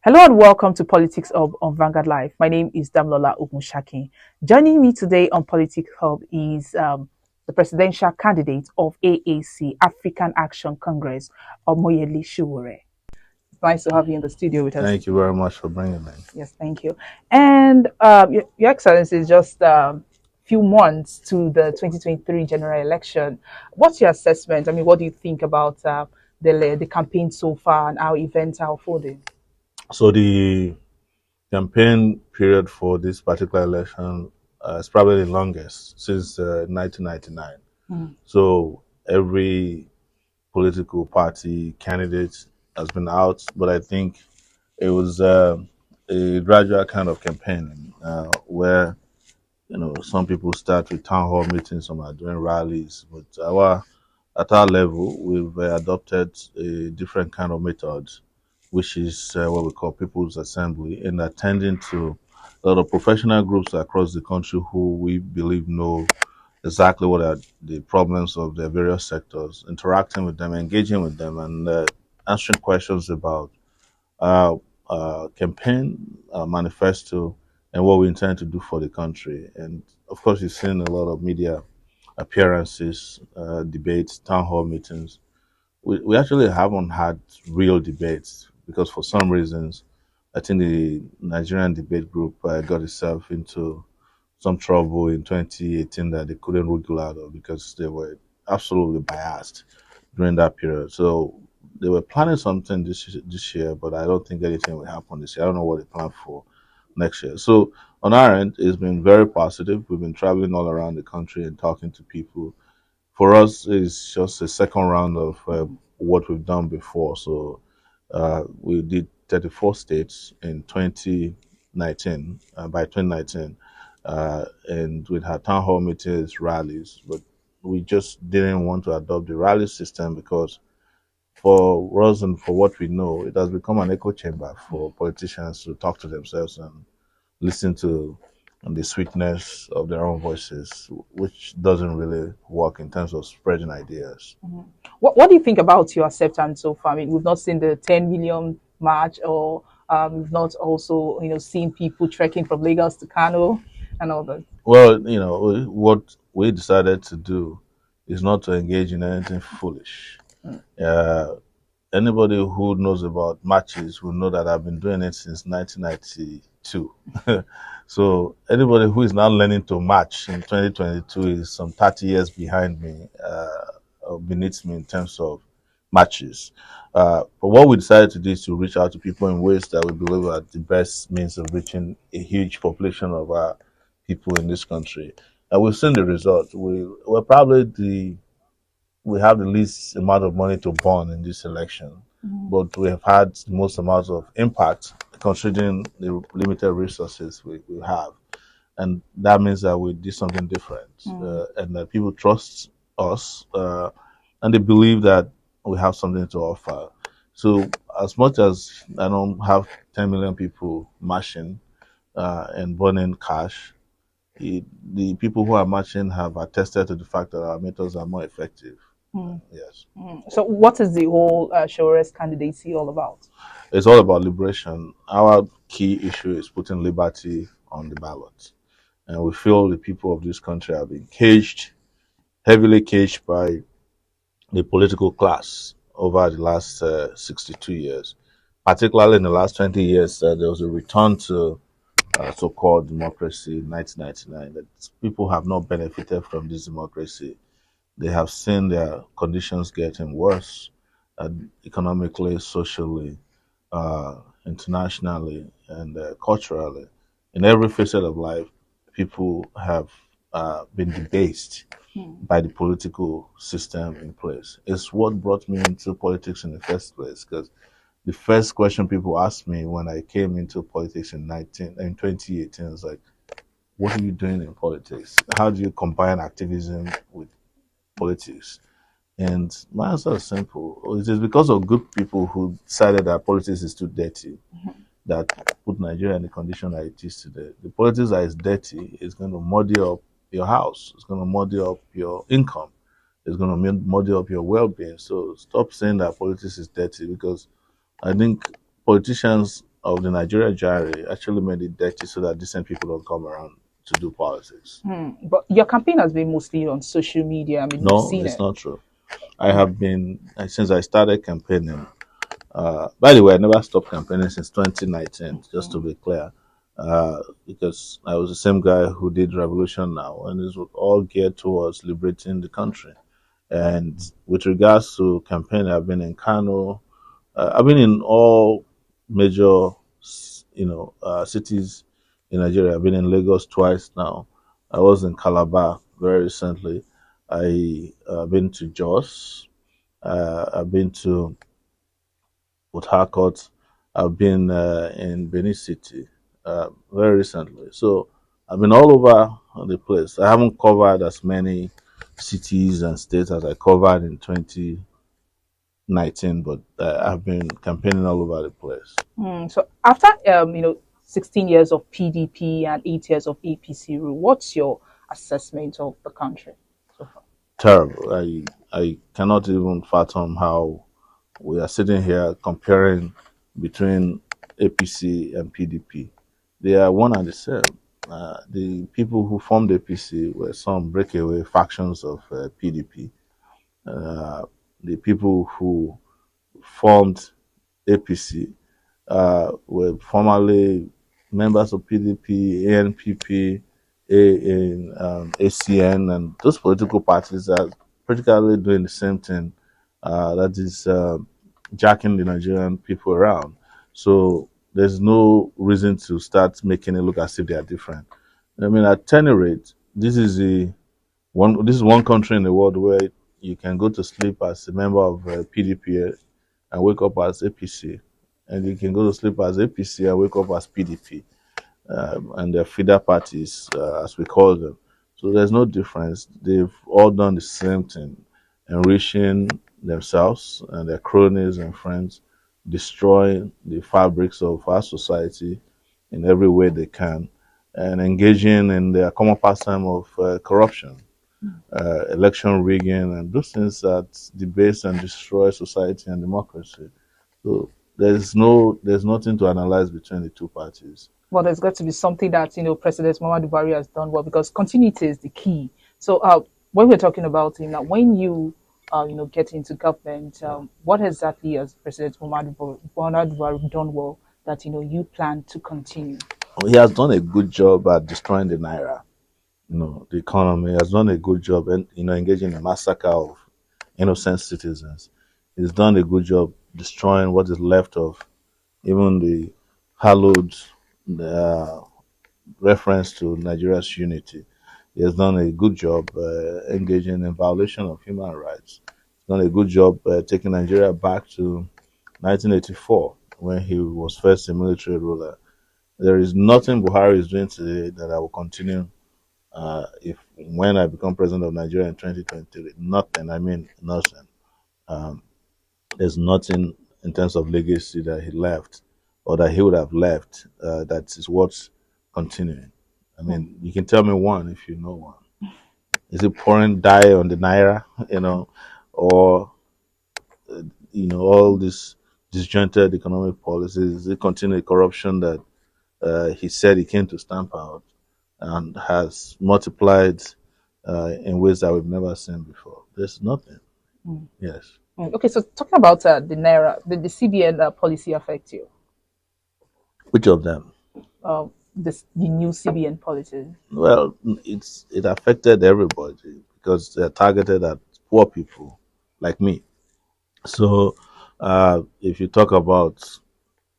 Hello and welcome to Politics Hub on Vanguard Live. My name is Damlola Ogunshaki. Joining me today on Politics Hub is the presidential candidate of AAC, African Action Congress, Omoyele Sowere. It's nice to have you in the studio with us. Thank you very much for bringing me. Yes, thank you. And Your Excellency, just few months to the 2023 general election. What's your assessment? I mean, what do you think about the campaign so far and how events are unfolding? So the campaign period for this particular election is probably the longest since 1999. Mm. So every political party candidate has been out, but I think it was a gradual kind of campaign where some people start with town hall meetings, some are doing rallies, but at our level we've adopted a different kind of method, which is what we call People's Assembly, in attending to a lot of professional groups across the country who we believe know exactly what are the problems of their various sectors, interacting with them, engaging with them, and answering questions about our campaign manifesto and what we intend to do for the country. And of course, you've seen a lot of media appearances, debates, town hall meetings. We actually haven't had real debates because for some reasons, I think the Nigerian debate group got itself into some trouble in 2018 that they couldn't wriggle out of because they were absolutely biased during that period. So they were planning something this year, but I don't think anything will happen this year. I don't know what they plan for next year. So on our end, it's been very positive. We've been traveling all around the country and talking to people. For us, it's just a second round of what we've done before. So we did 34 states in 2019, by 2019, and we had town hall meetings, rallies, but we just didn't want to adopt the rally system because for us and for what we know, it has become an echo chamber for politicians to talk to themselves and listen to the sweetness of their own voices, which doesn't really work in terms of spreading ideas. Mhm. What do you think about your acceptance so far? I mean, we've not seen the 10 million march, or we've not also, seen people trekking from Lagos to Kano and all that. Well, what we decided to do is not to engage in anything foolish. Mm. Uh, Anybody who knows about matches will know that I've been doing it since 1992. So anybody who is now learning to match in 2022 is some 30 years behind me, beneath me in terms of matches. But what we decided to do is to reach out to people in ways that we believe are the best means of reaching a huge population of our people in this country. And we've seen the result. We're probably we have the least amount of money to burn in this election, but we have had the most amount of impact considering the limited resources we have. And that means that we did something different, and that people trust us, and they believe that we have something to offer. So, as much as I don't have 10 million people marching and burning cash, the people who are marching have attested to the fact that our methods are more effective. Mm. Yes. So, what is the whole Shore's candidacy all about? It's all about liberation. Our key issue is putting liberty on the ballot. And we feel the people of this country have been caged, heavily caged by the political class over the last 62 years. Particularly in the last 20 years, there was a return to so-called democracy in 1999. That people have not benefited from this democracy. They have seen their conditions getting worse, economically, socially, internationally, and culturally. In every facet of life, people have been debased by the political system in place. It's what brought me into politics in the first place, because the first question people asked me when I came into politics in 2018 was like, what are you doing in politics? How do you combine activism with politics? And my answer is simple. It is because of good people who decided that politics is too dirty that put Nigeria in the condition that it is today. The politics that is dirty is going to muddy up your house. It's going to muddy up your income. It's going to muddy up your well-being. So stop saying that politics is dirty, because I think politicians of the Nigeria gyre actually made it dirty so that decent people don't come around to do politics. But your campaign has been mostly on social media. I mean, we've No, seen it's it. not true. I have been since I started campaigning. By the way, I never stopped campaigning since 2019. Just to be clear, because I was the same guy who did Revolution Now, and this was all geared towards liberating the country. And with regards to campaign, I've been in Kano. I've been in all major, cities in Nigeria. I've been in Lagos twice now. I was in Calabar very recently. I've been to Jos. I've been to Port Harcourt. I've been in Benin City very recently. So I've been all over the place. I haven't covered as many cities and states as I covered in 2019, but I've been campaigning all over the place. So after 16 years of PDP and 8 years of APC rule, what's your assessment of the country so far? Terrible. I cannot even fathom how we are sitting here comparing between APC and PDP. They are one and the same. The people who formed APC were some breakaway factions of PDP. Uh, the people who formed APC were formerly members of PDP, ANPP, ACN, and those political parties are practically doing the same thing. That is jacking the Nigerian people around. So there's no reason to start making it look as if they are different. I mean, at any rate, this is one country in the world where you can go to sleep as a member of PDP and wake up as APC, and you can go to sleep as APC and wake up as PDP, and their feeder parties, as we call them. So there's no difference. They've all done the same thing, enriching themselves and their cronies and friends, destroying the fabrics of our society in every way they can, and engaging in their common pastime of corruption, election rigging, and those things that debase and destroy society and democracy. So there's nothing to analyze between the two parties. Well, there's got to be something that President Muhammadu Buhari has done well, because continuity is the key. So when we're talking about when you get into government, what exactly has President Muhammadu Buhari done well that you plan to continue? He has done a good job at destroying the naira, the economy. He has done a good job, and engaging in a massacre of innocent citizens. He's done a good job destroying what is left of even the hallowed uh, reference to Nigeria's unity. He has done a good job engaging in violation of human rights. He's done a good job taking Nigeria back to 1984 when he was first a military ruler. There is nothing Buhari is doing today that I will continue if when I become president of Nigeria in 2023. Nothing. I mean nothing. Um, there's nothing in terms of legacy that he left or that he would have left that is worth continuing. I mean, you can tell me one if you know one. Is it pouring dye on the naira, or all this disjointed economic policies? Is it continuing corruption that he said he came to stamp out and has multiplied in ways that we've never seen before? There's nothing. Yes. Okay, so talking about the naira, the CBN policy affect you? Which of them? The new CBN policy. Well, it affected everybody because they're targeted at poor people like me. So, if you talk about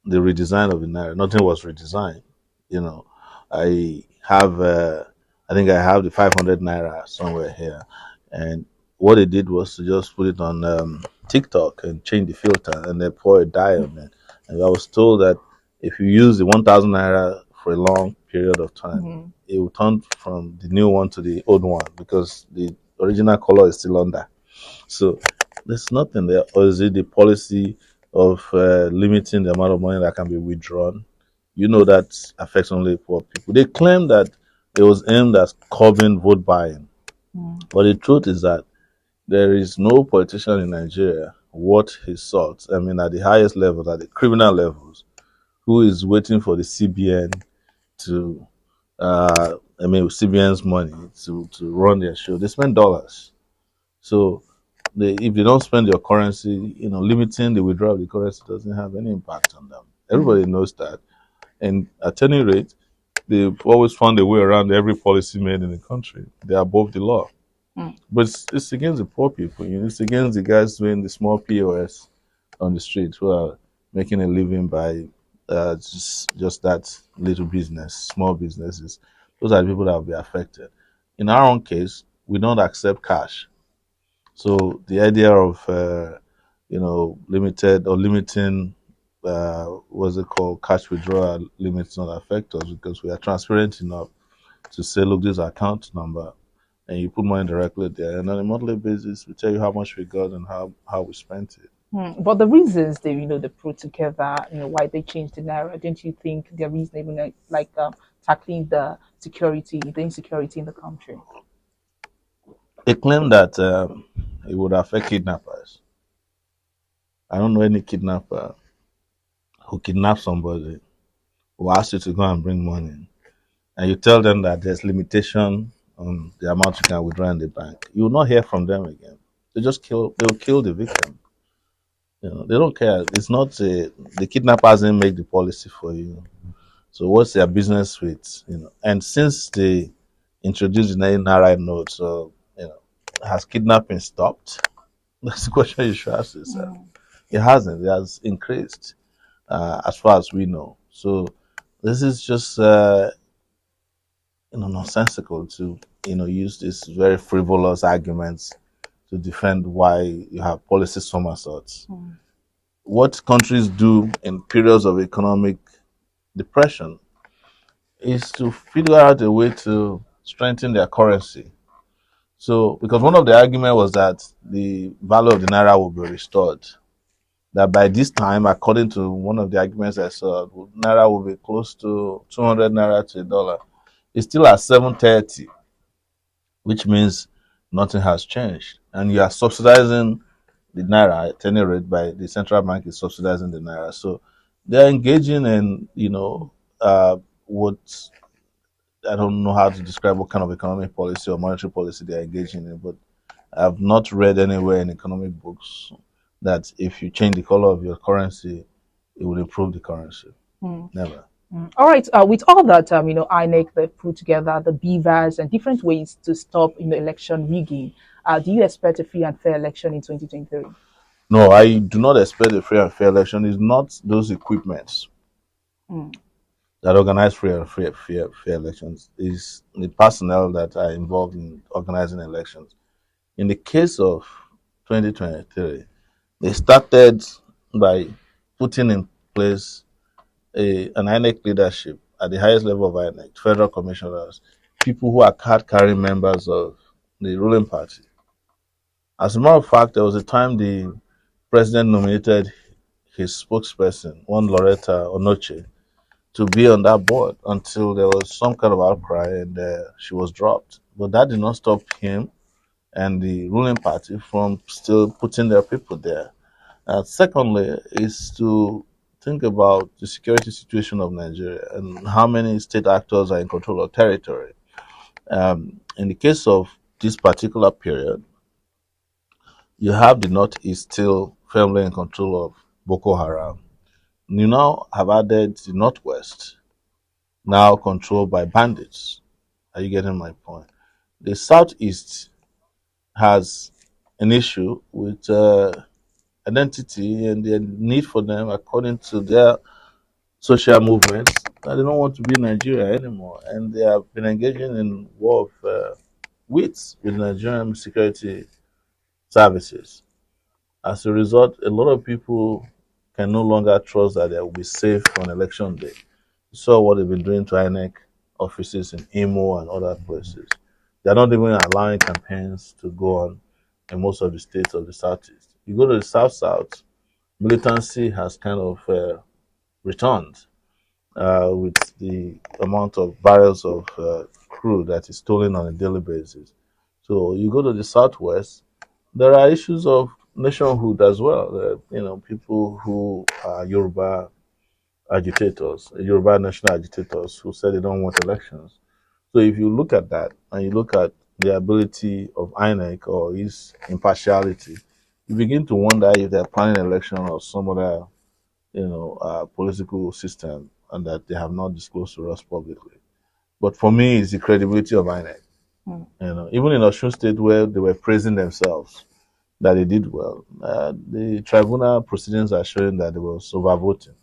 the redesign of the naira, nothing was redesigned. You know, I have, I think I have the 500 naira somewhere here, and what they did was to just put it on TikTok and change the filter, and they pour a dye on it. And I was told that if you use the 1,000 naira for a long period of time, it will turn from the new one to the old one because the original color is still under. So there's nothing there. Or is it the policy of limiting the amount of money that can be withdrawn? That affects only poor people. They claim that it was aimed at curbing vote buying. But the truth is that there is no politician in Nigeria worth his salt. I mean, at the highest levels, at the criminal levels, who is waiting for the CBN to, CBN's money to run their show. They spend dollars. So if they don't spend your currency, limiting the withdrawal of the currency doesn't have any impact on them. Mm, Everybody knows that. And at any rate, they've always found a way around every policy made in the country. They're above the law. mm, But it's against the poor people. It's against the guys doing the small POS on the street who are making a living by just that little business, small businesses. Those are the people that will be affected. In our own case, we don't accept cash. So the idea of limited or limiting what's it called, cash withdrawal limits not affect us because we are transparent enough to say, look, this is our account number, and you put money directly there, and on a monthly basis, we tell you how much we got and how we spent it. But the reasons they put together, why they changed the naira, don't you think they're reasonable, tackling the insecurity in the country? They claim that it would affect kidnappers. I don't know any kidnapper who kidnaps somebody who asks you to go and bring money, and you tell them that there's limitation on the amount you can withdraw in the bank. You will not hear from them again. They'll kill the victim. They don't care. It's not the kidnappers didn't make the policy for you. So what's their business with? And since they introduced the naira note, so has kidnapping stopped? That's the question you should ask yourself. Mm, It hasn't. It has increased, as far as we know. So this is just nonsensical to use these very frivolous arguments to defend why you have policy somersaults. mm, What countries do in periods of economic depression is to figure out a way to strengthen their currency. So, because one of the argument was that the value of the naira will be restored. That by this time, according to one of the arguments I saw, naira will be close to 200 naira to a dollar. It's still at 730, which means nothing has changed. And you are subsidizing the naira at any rate by the central bank is subsidizing the naira. So they're engaging in, what I don't know how to describe what kind of economic policy or monetary policy they're engaging in, but I've not read anywhere in economic books that if you change the color of your currency, it will improve the currency. mm. Never. All right. With all that, INEC they put together the beavers and different ways to stop, election rigging. Do you expect a free and fair election in 2023? No, I do not expect a free and fair election. It's not those equipments Mm, that organize free and fair elections. It's the personnel that are involved in organizing elections. In the case of 2023, they started by putting in place an INEC leadership at the highest level of INEC, federal commissioners, people who are card carrying members of the ruling party. As a matter of fact, there was a time the president nominated his spokesperson, one Loretta Onoche, to be on that board until there was some kind of outcry and she was dropped. But that did not stop him and the ruling party from still putting their people there. Secondly, is to think about the security situation of Nigeria and how many state actors are in control of territory. In the case of this particular period, you have the Northeast still firmly in control of Boko Haram. You now have added the Northwest, now controlled by bandits. Are you getting my point? The Southeast has an issue with identity and the need for them, according to their social movements, that they don't want to be Nigeria anymore. And they have been engaging in war of wits with Nigerian security services. As a result, a lot of people can no longer trust that they will be safe on election day. You saw what they've been doing to INEC offices in Imo and other places. They're not even allowing campaigns to go on in most of the states of the Southeast. You go to the South, militancy has kind of returned with the amount of barrels of crude that is stolen on a daily basis. So you go to the Southwest, there are issues of nationhood as well. People who are Yoruba agitators, Yoruba national agitators, who said they don't want elections. So if you look at that and you look at the ability of INEC or his impartiality, you begin to wonder if they're planning an election or some other, political system, and that they have not disclosed to us publicly. But for me, it's the credibility of INEC. Even in Osun State, where they were praising themselves that they did well, the tribunal proceedings are showing that there was overvoting.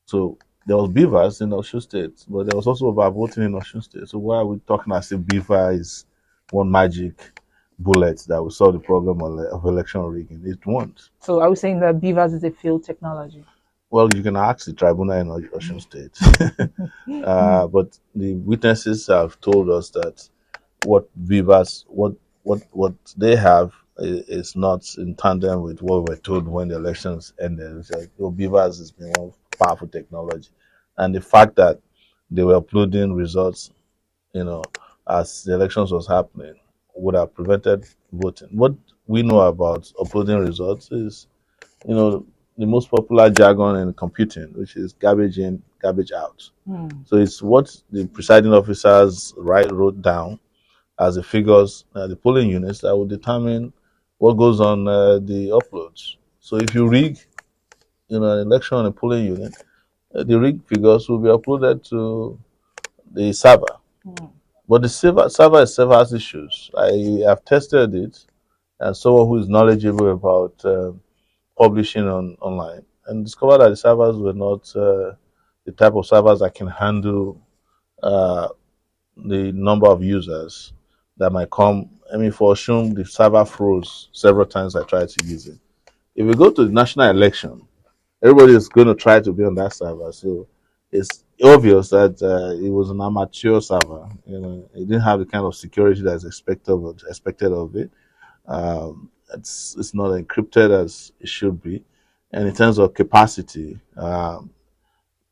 So there was beavers in Osun State, but there was also overvoting in Osun State. So why are we talking as if beaver is one magic bullet that will solve the problem of election rigging? It won't. So are we saying that beavers is a field technology? Well, you can ask the tribunal in Osun State. But the witnesses have told us that what beavers, what they have is not in tandem with what we were told when the elections ended. It's like, beavers has been one powerful technology, and the fact that they were uploading results, as the elections was happening, would have prevented voting. What we know about uploading results is, the most popular jargon in computing, which is garbage in, garbage out. So it's what the presiding officers wrote down as the figures, the polling units that will determine what goes on the uploads. So if you rig, an election on a polling unit, the rig figures will be uploaded to the server. But the server itself has issues. I have tested it, and someone who is knowledgeable about publishing online, and discovered that the servers were not the type of servers that can handle uh, the number of users that might come. I mean, for Oshun, the server froze several times I tried to use it. If we go to the national election, everybody is going to try to be on that server. So it's obvious that it was an amateur server. It didn't have the kind of security that's expected of it. It's not encrypted as it should be. And in terms of capacity,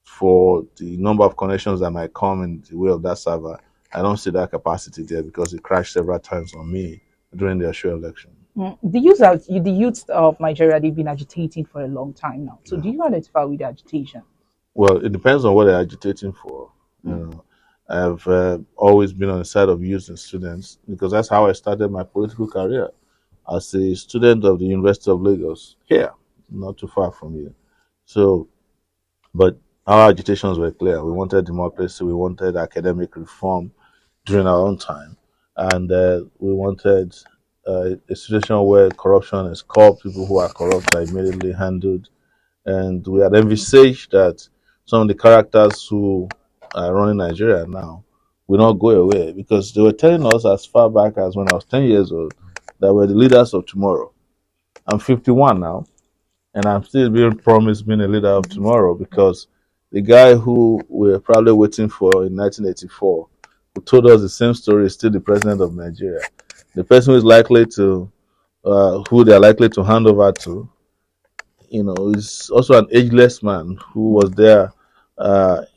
for the number of connections that might come in the way of that server, I don't see that capacity there because it crashed several times on me during the actual election. The youth of Nigeria, they've been agitating for a long time now. So do you identify with the agitation? Well, it depends on what they're agitating for. I've always been on the side of youth and students because that's how I started my political career as a student of the University of Lagos here, not too far from here. So, but our agitations were clear. We wanted democracy, we wanted academic reform during our own time, and we wanted a situation where corruption is caught, people who are corrupt are immediately handled, and we had envisaged that some of the characters who are running Nigeria now will not go away because they were telling us as far back as when I was 10 years old that we're the leaders of tomorrow. I'm 51 now, and I'm still being promised being a leader of tomorrow because the guy who we're probably waiting for in 1984, who told us the same story, is still the president of Nigeria. The person who is likely to, who they're likely to hand over to, is also an ageless man who was there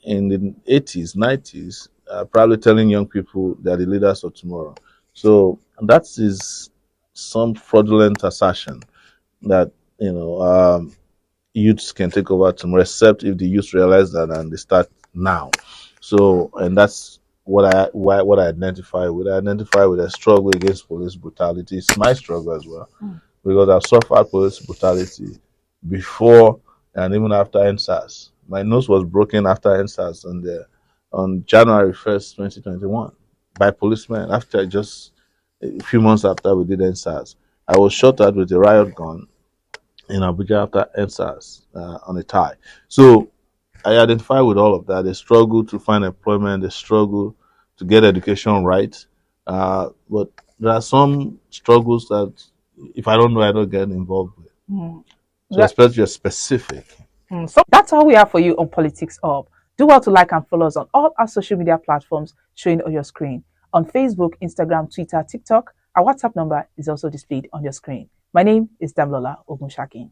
in the 80s, 90s, probably telling young people they're the leaders of tomorrow. So that is some fraudulent assertion that, youths can take over tomorrow, except if the youth realize that and they start now. So, and that's what I identify with. I identify with a struggle against police brutality. It's my struggle as well because I've suffered police brutality before and even after NSAS. My nose was broken after NSAS on January 1st, 2021, by policemen after just a few months after we did NSAS. I was shot at with a riot gun in Abuja after NSAS on a tie. So I identify with all of that. They struggle to find employment, they struggle to get education right. But there are some struggles that if I don't know, I don't get involved with. So especially you're specific. So that's all we have for you on Politics Hub. Do well to like and follow us on all our social media platforms showing on your screen. On Facebook, Instagram, Twitter, TikTok, our WhatsApp number is also displayed on your screen. My name is Damlola Ogunshakin.